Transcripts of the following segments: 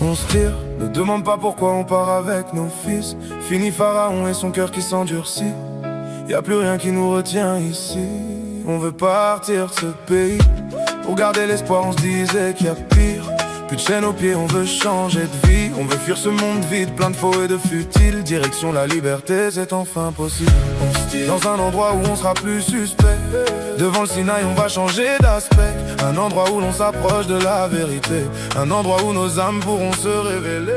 On se tire, ne demande pas pourquoi on part avec nos fils. Fini Pharaon et son cœur qui s'endurcit. Y a plus rien qui nous retient ici. On veut partir de ce pays. Pour garder l'espoir on se disait qu'il y a pire. Plus de chaîne aux pieds, on veut changer de vie. On veut fuir ce monde vide, plein de faux et de futiles. Direction la liberté, c'est enfin possible. On se tire dans un endroit où on sera plus suspect. Devant le Sinaï, on va changer d'aspect. Un endroit où l'on s'approche de la vérité. Un endroit où nos âmes pourront se révéler.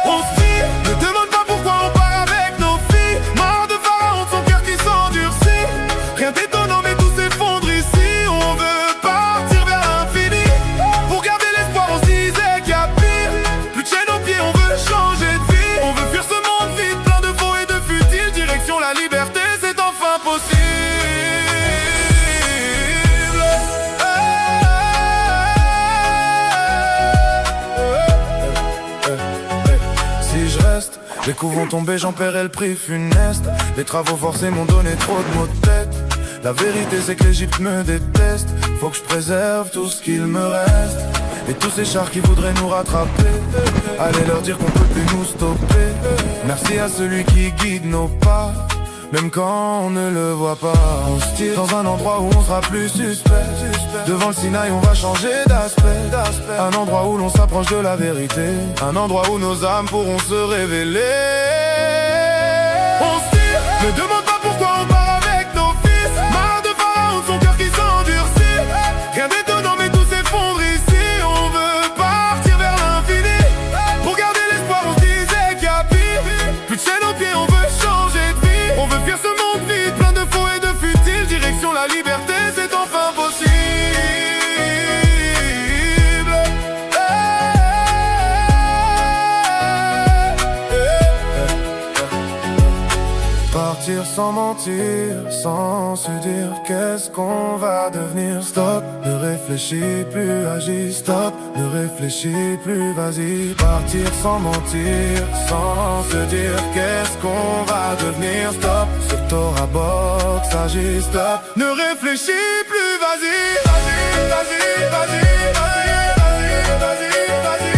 On se tire, ne demande pas pourquoi on part avec nos filles. Marre de Pharaon, de son cœur qui s'endurcit. Rien d'étonnant mais tout s'effondre ici. On veut partir vers l'infini. Pour garder l'espoir on se disait qu'il y a pire. Plus de chaîne aux pieds, on veut changer de vie. On veut fuir ce monde vide, plein de faux et de futiles. Direction la liberté, c'est enfin possible. Les coups vont tomber, j'en paierai le prix funeste. Les travaux forcés m'ont donné trop de maux de tête. La vérité c'est que l'Égypte me déteste. Faut que je préserve tout ce qu'il me reste. Et tous ces chars qui voudraient nous rattraper, allez leur dire qu'on peut plus nous stopper. Merci à celui qui guide nos pas, même quand on ne le voit pas. On se tire dans un endroit où on sera plus suspect. Devant le Sinaï on va changer d'aspect. Un endroit où l'on s'approche de la vérité. Un endroit où nos âmes pourront se révéler. On se tire, ne demande pas pourquoi on part avec nos fils. Marre de Pharaon, de son cœur qui s'endurcit. Rien d'étonnant mais tout s'effondre ici. On veut partir vers l'infini. Pour garder l'espoir on se disait qu'il y a pire. Plus de chaîne aux pieds, on veut changer de vie. On veut fuir ce monde vide, plein de faux et de futiles. Direction la liberté, c'est enfin possible. Partir sans mentir, sans se dire qu'est-ce qu'on va devenir. Stop, ne réfléchis plus, agis. Stop, ne réfléchis plus, vas-y. Partir sans mentir, sans se dire qu'est-ce qu'on va devenir. Stop, sur Torah box, agis. Stop, ne réfléchis plus, vas-y. Vas-y, vas-y, vas-y, vas-y, vas-y, vas-y.